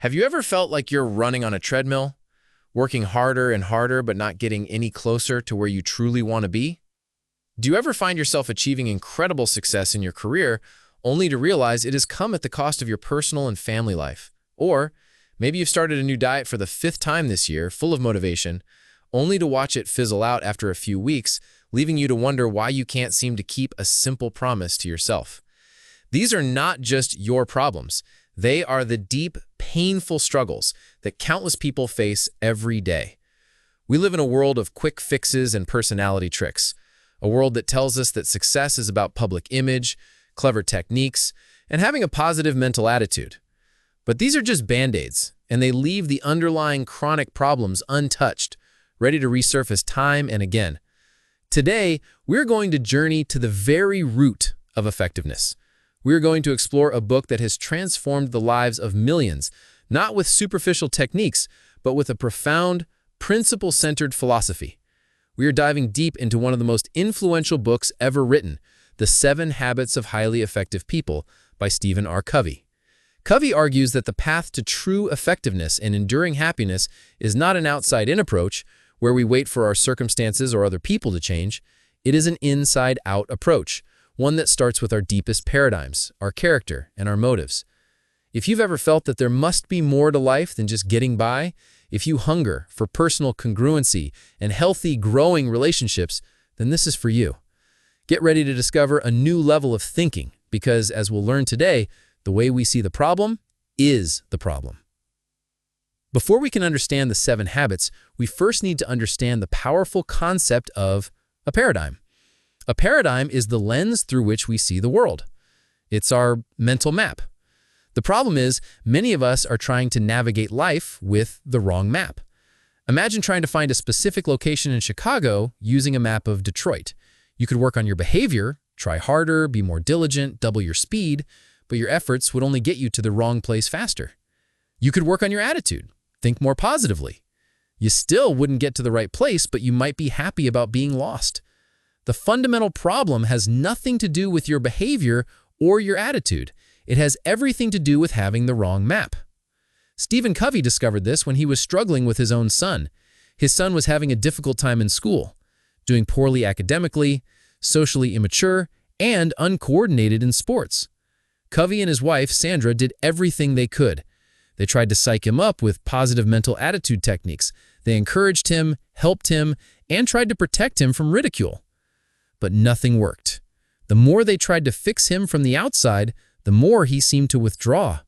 Have you ever felt like you're running on a treadmill, working harder and harder but not getting any closer to where you truly want to be? Do you ever find yourself achieving incredible success in your career only to realize it has come at the cost of your personal and family life? Or maybe you've started a new diet for the 5th time this year, full of motivation, only to watch it fizzle out after a few weeks, leaving you to wonder why you can't seem to keep a simple promise to yourself. These are not just your problems. They are the deep, painful struggles that countless people face every day. We live in a world of quick fixes and personality tricks, a world that tells us that success is about public image, clever techniques, and having a positive mental attitude. But these are just band-aids, and they leave the underlying chronic problems untouched, ready to resurface time and again. Today, we're going to journey to the very root of effectiveness. We're going to explore a book that has transformed the lives of millions, not with superficial techniques, but with a profound, principle-centered philosophy. We are diving deep into one of the most influential books ever written, The 7 Habits of Highly Effective People by Stephen R. Covey. Covey argues that the path to true effectiveness and enduring happiness is not an outside-in approach, where we wait for our circumstances or other people to change. It is an inside-out approach, one that starts with our deepest paradigms, our character, and our motives. If you've ever felt that there must be more to life than just getting by, if you hunger for personal congruency and healthy, growing relationships, then this is for you. Get ready to discover a new level of thinking, because as we'll learn today, the way we see the problem is the problem. Before we can understand the 7 habits, we first need to understand the powerful concept of a paradigm. A paradigm is the lens through which we see the world. It's our mental map. The problem is, many of us are trying to navigate life with the wrong map. Imagine trying to find a specific location in Chicago using a map of Detroit. You could work on your behavior, try harder, be more diligent, double your speed, but your efforts would only get you to the wrong place faster. You could work on your attitude, think more positively. You still wouldn't get to the right place, but you might be happy about being lost. The fundamental problem has nothing to do with your behavior or your attitude. It has everything to do with having the wrong map. Stephen Covey discovered this when he was struggling with his own son. His son was having a difficult time in school, doing poorly academically, socially immature, and uncoordinated in sports. Covey and his wife, Sandra, did everything they could. They tried to psych him up with positive mental attitude techniques. They encouraged him, helped him, and tried to protect him from ridicule. But nothing worked. The more they tried to fix him from the outside, the more he seemed to withdraw.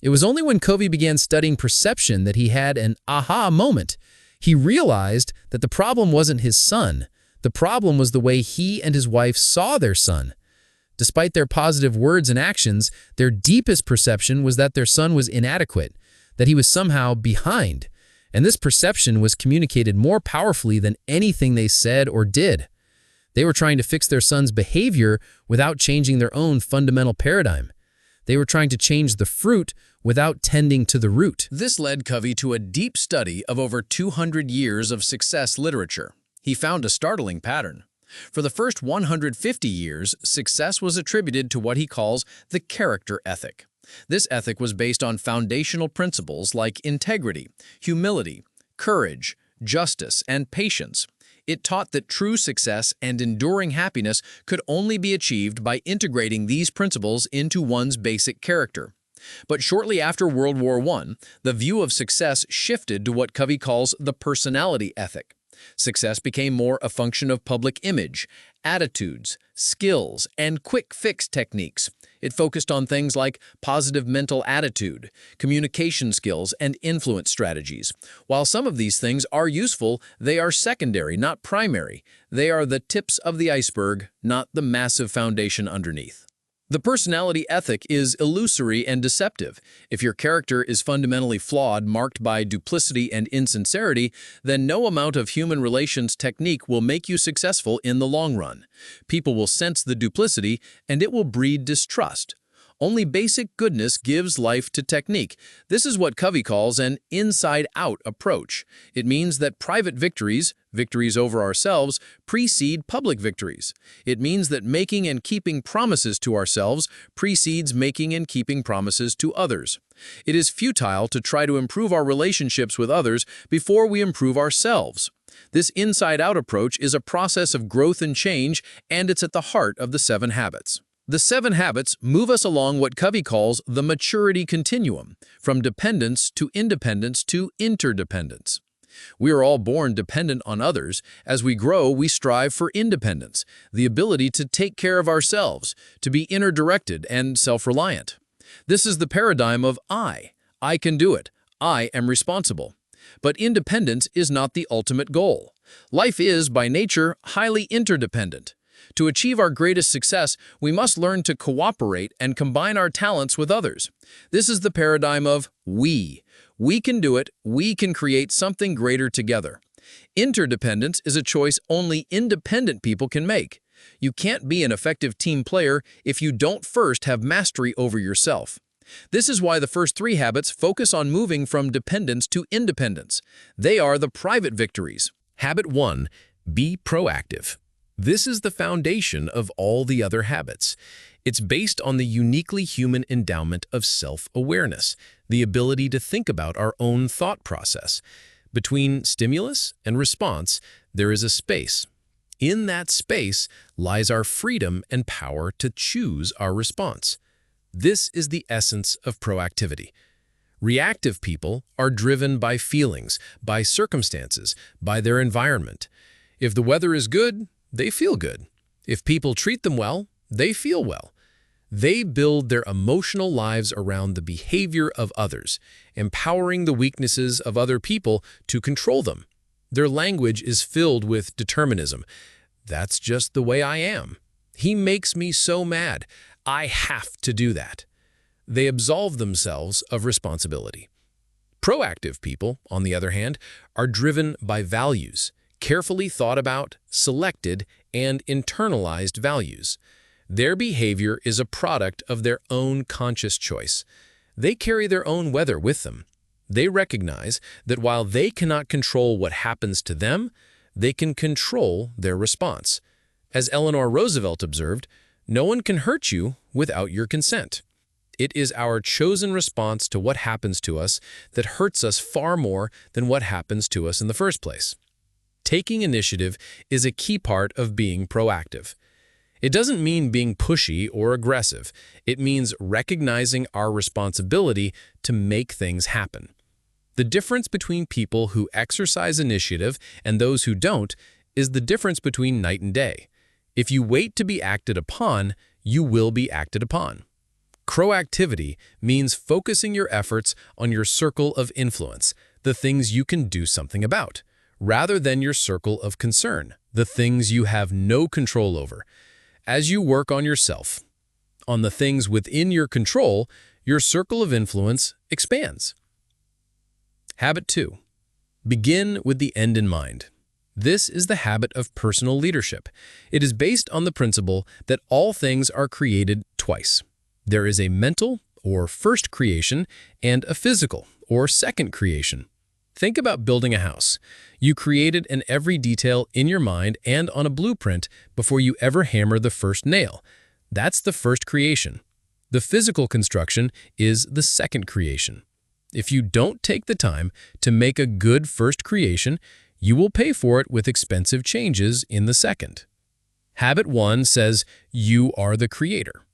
It was only when Covey began studying perception that he had an aha moment. He realized that the problem wasn't his son. The problem was the way he and his wife saw their son. Despite their positive words and actions, their deepest perception was that their son was inadequate, that he was somehow behind. And this perception was communicated more powerfully than anything they said or did. They were trying to fix their son's behavior without changing their own fundamental paradigm. They were trying to change the fruit without tending to the root. This led Covey to a deep study of over 200 years of success literature. He found a startling pattern. For the first 150 years, success was attributed to what he calls the character ethic. This ethic was based on foundational principles like integrity, humility, courage, justice, and patience. It taught that true success and enduring happiness could only be achieved by integrating these principles into one's basic character. But shortly after World War I, the view of success shifted to what Covey calls the personality ethic. Success became more a function of public image, attitudes, skills, and quick-fix techniques. It focused on things like positive mental attitude, communication skills, and influence strategies. While some of these things are useful, they are secondary, not primary. They are the tips of the iceberg, not the massive foundation underneath. The personality ethic is illusory and deceptive. If your character is fundamentally flawed, marked by duplicity and insincerity, then no amount of human relations technique will make you successful in the long run. People will sense the duplicity, and it will breed distrust. Only basic goodness gives life to technique. This is what Covey calls an inside-out approach. It means that private victories, victories over ourselves, precede public victories. It means that making and keeping promises to ourselves precedes making and keeping promises to others. It is futile to try to improve our relationships with others before we improve ourselves. This inside-out approach is a process of growth and change, and it's at the heart of the 7 habits. The 7 habits move us along what Covey calls the maturity continuum, from dependence to independence to interdependence. We are all born dependent on others. As we grow, we strive for independence, the ability to take care of ourselves, to be inner-directed and self-reliant. This is the paradigm of I can do it. I am responsible. But independence is not the ultimate goal. Life is, by nature, highly interdependent. To achieve our greatest success, we must learn to cooperate and combine our talents with others. This is the paradigm of we. We can do it. We can create something greater together. Interdependence is a choice only independent people can make. You can't be an effective team player if you don't first have mastery over yourself. This is why the first 3 habits focus on moving from dependence to independence. They are the private victories. Habit 1. Be proactive. This is the foundation of all the other habits. It's based on the uniquely human endowment of self-awareness, the ability to think about our own thought process. Between stimulus and response, there is a space. In that space lies our freedom and power to choose our response. This is the essence of proactivity. Reactive people are driven by feelings, by circumstances, by their environment. If the weather is good, they feel good. If people treat them well, they feel well. They build their emotional lives around the behavior of others, empowering the weaknesses of other people to control them. Their language is filled with determinism. That's just the way I am. He makes me so mad. I have to do that. They absolve themselves of responsibility. Proactive people, on the other hand, are driven by values, carefully thought about, selected, and internalized values. Their behavior is a product of their own conscious choice. They carry their own weather with them. They recognize that while they cannot control what happens to them, they can control their response. As Eleanor Roosevelt observed, no one can hurt you without your consent. It is our chosen response to what happens to us that hurts us far more than what happens to us in the first place. Taking initiative is a key part of being proactive. It doesn't mean being pushy or aggressive. It means recognizing our responsibility to make things happen. The difference between people who exercise initiative and those who don't is the difference between night and day. If you wait to be acted upon, you will be acted upon. Proactivity means focusing your efforts on your circle of influence, the things you can do something about, rather than your circle of concern, the things you have no control over. As you work on yourself, on the things within your control, your circle of influence expands. Habit 2. Begin with the end in mind. This is the habit of personal leadership. It is based on the principle that all things are created twice. There is a mental, or first creation, and a physical, or second creation. Think about building a house. You created in every detail in your mind and on a blueprint before you ever hammer the first nail. That's the first creation. The physical construction is the second creation. If you don't take the time to make a good first creation, you will pay for it with expensive changes in the second. Habit 1 says you are the creator.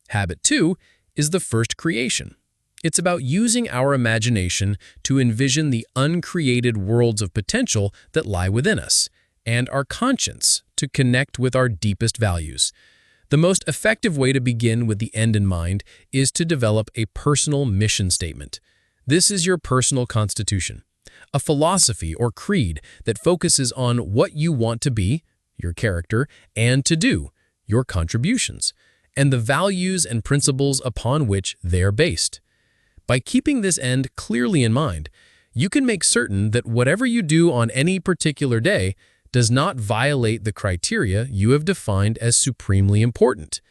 Habit 2 is the first creation. It's about using our imagination to envision the uncreated worlds of potential that lie within us, and our conscience to connect with our deepest values. The most effective way to begin with the end in mind is to develop a personal mission statement. This is your personal constitution, a philosophy or creed that focuses on what you want to be, your character, and to do, your contributions, and the values and principles upon which they are based. By keeping this end clearly in mind, you can make certain that whatever you do on any particular day does not violate the criteria you have defined as supremely important.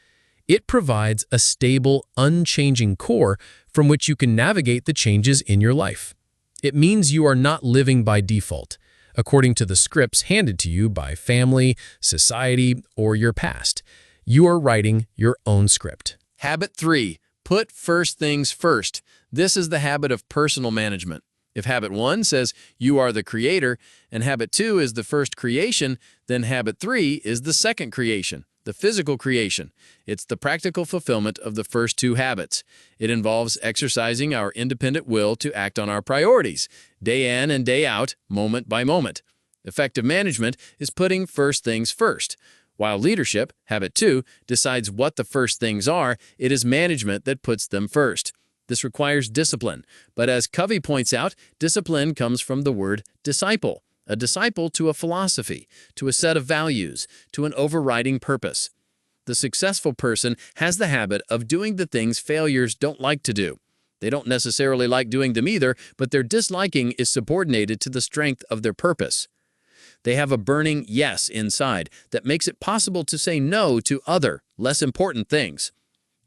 It provides a stable, unchanging core from which you can navigate the changes in your life. It means you are not living by default, according to the scripts handed to you by family, society, or your past. You are writing your own script. Habit 3. Put first things first. This is the habit of personal management. If habit 1 says you are the creator and habit 2 is the first creation, then habit 3 is the second creation, the physical creation. It's the practical fulfillment of the first 2 habits. It involves exercising our independent will to act on our priorities, day in and day out, moment by moment. Effective management is putting first things first. While leadership, habit 2, decides what the first things are, it is management that puts them first. This requires discipline, but as Covey points out, discipline comes from the word disciple, a disciple to a philosophy, to a set of values, to an overriding purpose. The successful person has the habit of doing the things failures don't like to do. They don't necessarily like doing them either, but their disliking is subordinated to the strength of their purpose. They have a burning yes inside that makes it possible to say no to other, less important things.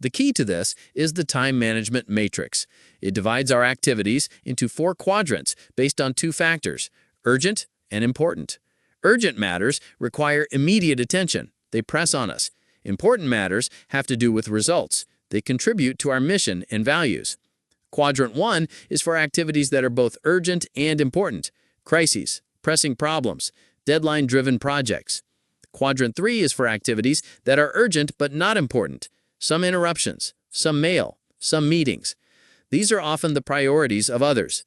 The key to this is the time management matrix. It divides our activities into 4 quadrants based on 2 factors, urgent and important. Urgent matters require immediate attention. They press on us. Important matters have to do with results. They contribute to our mission and values. Quadrant 1 is for activities that are both urgent and important, crises, pressing problems, deadline-driven projects. Quadrant 3 is for activities that are urgent but not important, some interruptions, some mail, some meetings. These are often the priorities of others.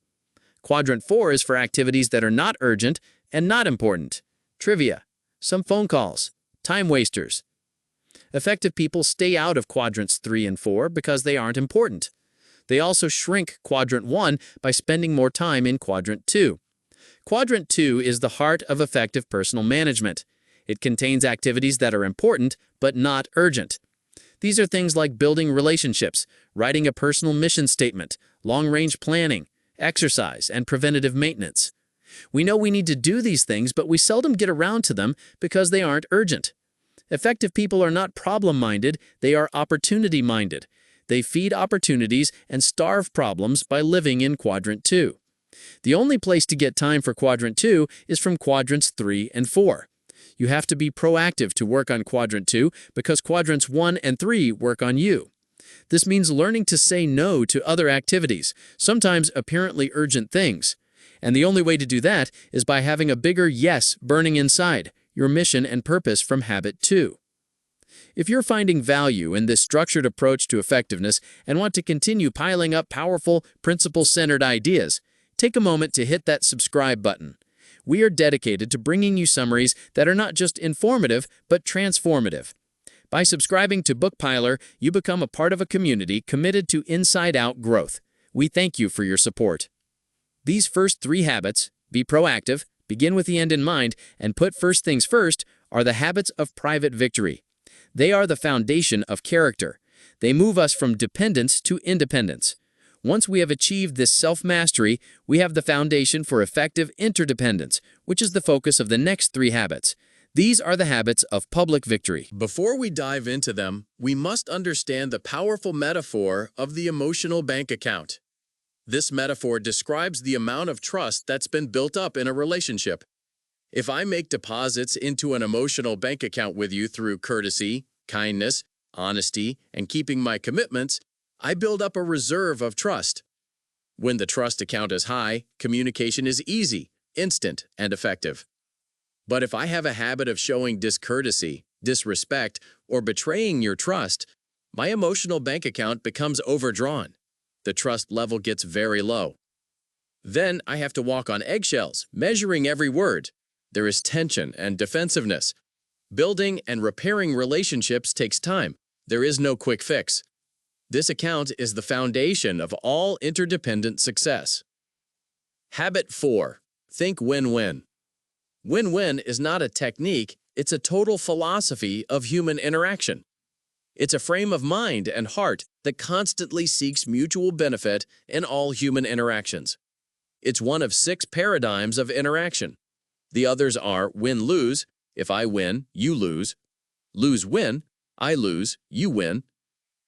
Quadrant 4 is for activities that are not urgent and not important, trivia, some phone calls, time wasters. Effective people stay out of quadrants 3 and 4 because they aren't important. They also shrink quadrant 1 by spending more time in quadrant 2. Quadrant 2 is the heart of effective personal management. It contains activities that are important but not urgent. These are things like building relationships, writing a personal mission statement, long-range planning, exercise, and preventative maintenance. We know we need to do these things, but we seldom get around to them because they aren't urgent. Effective people are not problem-minded, they are opportunity-minded. They feed opportunities and starve problems by living in quadrant 2. The only place to get time for quadrant 2 is from quadrants 3 and 4. You have to be proactive to work on quadrant 2 because quadrants 1 and 3 work on you. This means learning to say no to other activities, sometimes apparently urgent things. And the only way to do that is by having a bigger yes burning inside, your mission and purpose from habit 2. If you're finding value in this structured approach to effectiveness and want to continue piling up powerful, principle-centered ideas, take a moment to hit that subscribe button. We are dedicated to bringing you summaries that are not just informative, but transformative. By subscribing to BookPiler, you become a part of a community committed to inside-out growth. We thank you for your support. These first 3 habits, be proactive, begin with the end in mind, and put first things first, are the habits of private victory. They are the foundation of character. They move us from dependence to independence. Once we have achieved this self-mastery, we have the foundation for effective interdependence, which is the focus of the next 3 habits. These are the habits of public victory. Before we dive into them, we must understand the powerful metaphor of the emotional bank account. This metaphor describes the amount of trust that's been built up in a relationship. If I make deposits into an emotional bank account with you through courtesy, kindness, honesty, and keeping my commitments, I build up a reserve of trust. When the trust account is high, communication is easy, instant, and effective. But if I have a habit of showing discourtesy, disrespect, or betraying your trust, my emotional bank account becomes overdrawn. The trust level gets very low. Then I have to walk on eggshells, measuring every word. There is tension and defensiveness. Building and repairing relationships takes time. There is no quick fix. This account is the foundation of all interdependent success. Habit 4. Think win-win. Win-win is not a technique, it's a total philosophy of human interaction. It's a frame of mind and heart that constantly seeks mutual benefit in all human interactions. It's one of 6 paradigms of interaction. The others are win-lose, if I win, you lose; lose-win, I lose, you win;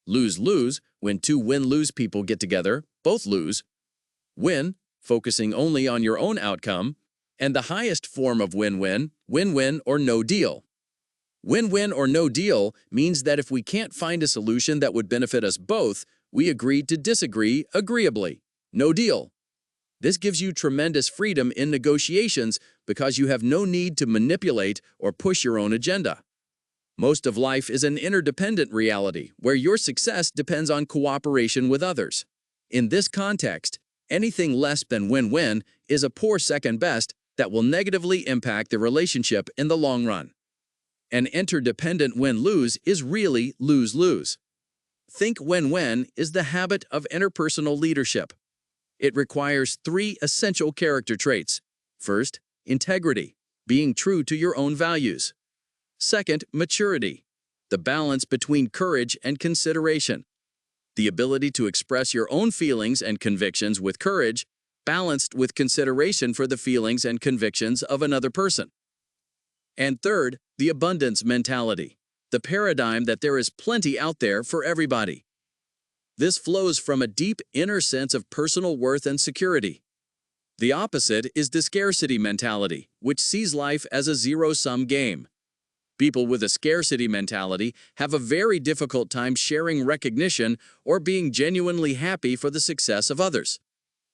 lose-lose, when 2 win-lose people get together, both lose; win, focusing only on your own outcome; and the highest form of win-win, win-win or no deal. Win-win or no deal means that if we can't find a solution that would benefit us both, We agreed to disagree agreeably. No deal. This gives you tremendous freedom in negotiations because you have no need to manipulate or push your own agenda. Most of life is an interdependent reality where your success depends on cooperation with others. In this context, anything less than win-win is a poor second best that will negatively impact the relationship in the long run. An interdependent win-lose is really lose-lose. Think win-win is the habit of interpersonal leadership. It requires 3 essential character traits. First, integrity, being true to your own values. Second, maturity, the balance between courage and consideration. The ability to express your own feelings and convictions with courage, balanced with consideration for the feelings and convictions of another person. And third, the abundance mentality, the paradigm that there is plenty out there for everybody. This flows from a deep inner sense of personal worth and security. The opposite is the scarcity mentality, which sees life as a zero-sum game. People with a scarcity mentality have a very difficult time sharing recognition or being genuinely happy for the success of others.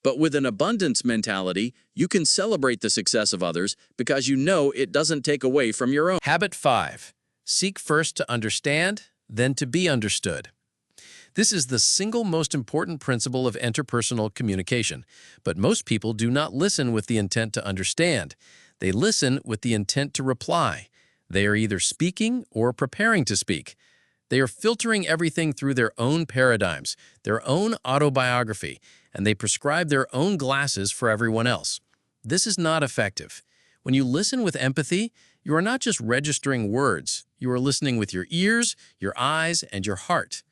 But with an abundance mentality, you can celebrate the success of others because you know it doesn't take away from your own. Habit 5. Seek first to understand, then to be understood. This is the single most important principle of interpersonal communication, but most people do not listen with the intent to understand. They listen with the intent to reply. They are either speaking or preparing to speak. They are filtering everything through their own paradigms, their own autobiography, and they prescribe their own glasses for everyone else. This is not effective. When you listen with empathy, you are not just registering words. You are listening with your ears, your eyes, and your heart.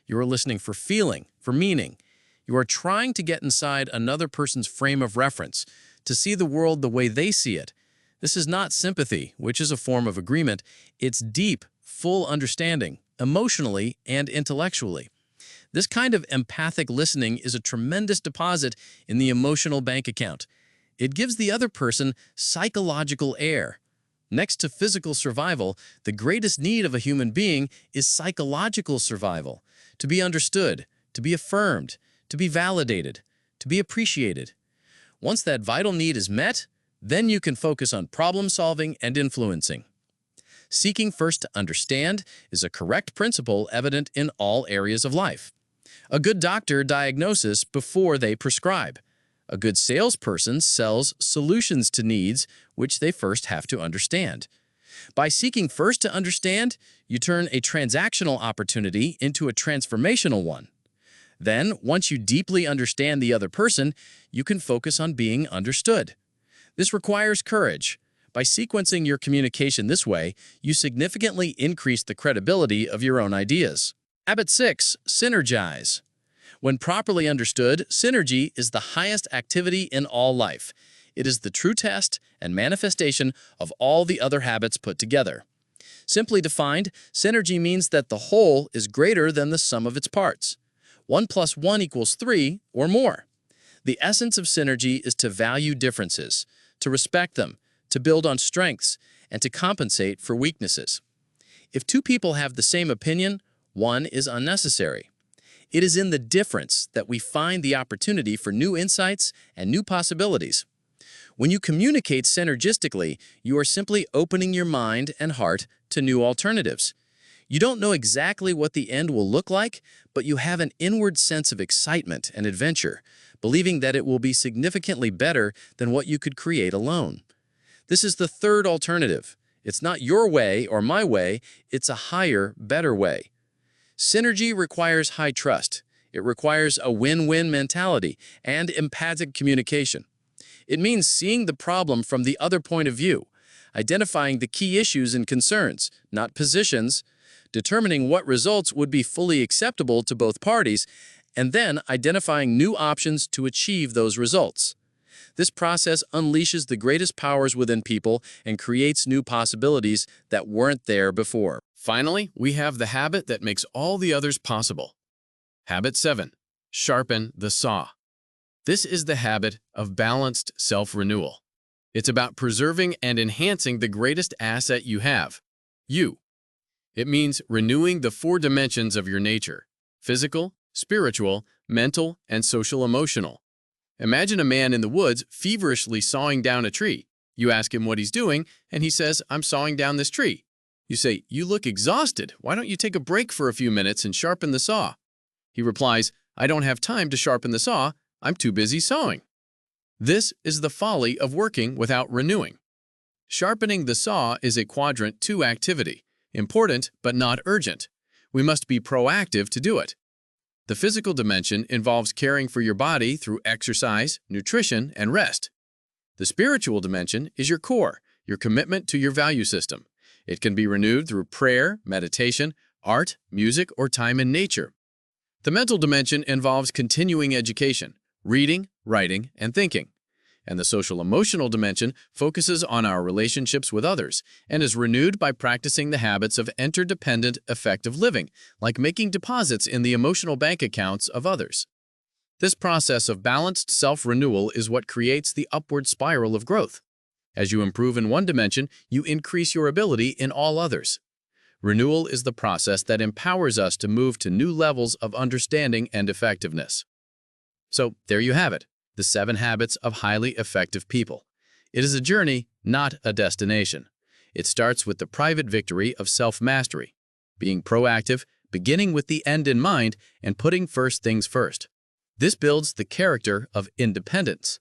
You are listening for feeling, for meaning. You are trying to get inside another person's frame of reference, to see the world the way they see it. This is not sympathy, which is a form of agreement. It's deep, full understanding, emotionally and intellectually. This kind of empathic listening is a tremendous deposit in the emotional bank account. It gives the other person psychological air. Next to physical survival, the greatest need of a human being is psychological survival. To be understood, to be affirmed, to be validated, to be appreciated. Once that vital need is met, then you can focus on problem solving and influencing. Seeking first to understand is a correct principle evident in all areas of life. A good doctor diagnoses before they prescribe. A good salesperson sells solutions to needs which they first have to understand. By seeking first to understand, you turn a transactional opportunity into a transformational one. Then, once you deeply understand the other person, you can focus on being understood. This requires courage. By sequencing your communication this way, you significantly increase the credibility of your own ideas. Habit 6. Synergize. When properly understood, synergy is the highest activity in all life. It is the true test and manifestation of all the other habits put together. Simply defined, synergy means that the whole is greater than the sum of its parts. 1 + 1 = 3 or more. The essence of synergy is to value differences, to respect them, to build on strengths, and to compensate for weaknesses. If 2 people have the same opinion, one is unnecessary. It is in the difference that we find the opportunity for new insights and new possibilities. When you communicate synergistically, you are simply opening your mind and heart to new alternatives. You don't know exactly what the end will look like, but you have an inward sense of excitement and adventure, believing that it will be significantly better than what you could create alone. This is the third alternative. It's not your way or my way, it's a higher, better way. Synergy requires high trust. It requires a win-win mentality and empathic communication. It means seeing the problem from the other point of view, identifying the key issues and concerns, not positions, determining what results would be fully acceptable to both parties, and then identifying new options to achieve those results. This process unleashes the greatest powers within people and creates new possibilities that weren't there before. Finally, we have the habit that makes all the others possible. Habit 7. Sharpen the saw. This is the habit of balanced self-renewal. It's about preserving and enhancing the greatest asset you have, you. It means renewing the 4 dimensions of your nature: physical, spiritual, mental, and social-emotional. Imagine a man in the woods feverishly sawing down a tree. You ask him what he's doing, and he says, "I'm sawing down this tree." You say, "You look exhausted. Why don't you take a break for a few minutes and sharpen the saw?" He replies, "I don't have time to sharpen the saw. I'm too busy sawing." This is the folly of working without renewing. Sharpening the saw is a quadrant 2 activity, important but not urgent. We must be proactive to do it. The physical dimension involves caring for your body through exercise, nutrition, and rest. The spiritual dimension is your core, your commitment to your value system. It can be renewed through prayer, meditation, art, music, or time in nature. The mental dimension involves continuing education, reading, writing, and thinking. And the social-emotional dimension focuses on our relationships with others and is renewed by practicing the habits of interdependent, effective living, like making deposits in the emotional bank accounts of others. This process of balanced self-renewal is what creates the upward spiral of growth. As you improve in one dimension, you increase your ability in all others. Renewal is the process that empowers us to move to new levels of understanding and effectiveness. So, there you have it. The 7 Habits of Highly Effective People. It is a journey, not a destination. It starts with the private victory of self-mastery, being proactive, beginning with the end in mind, and putting first things first. This builds the character of independence.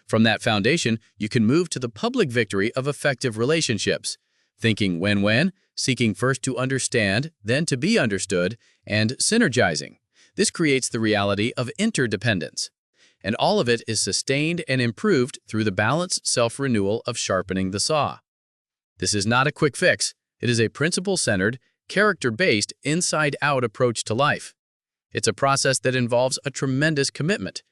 From that foundation, you can move to the public victory of effective relationships, thinking when, seeking first to understand, then to be understood, and synergizing. This creates the reality of interdependence. And all of it is sustained and improved through the balanced self-renewal of sharpening the saw. This is not a quick fix. It is a principle-centered, character-based, inside-out approach to life. It's a process that involves a tremendous commitment.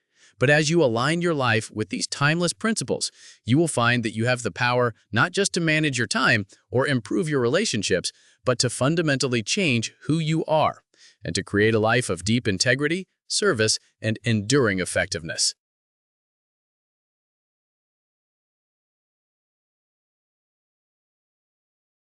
But as you align your life with these timeless principles, you will find that you have the power not just to manage your time or improve your relationships, but to fundamentally change who you are and to create a life of deep integrity, service, and enduring effectiveness.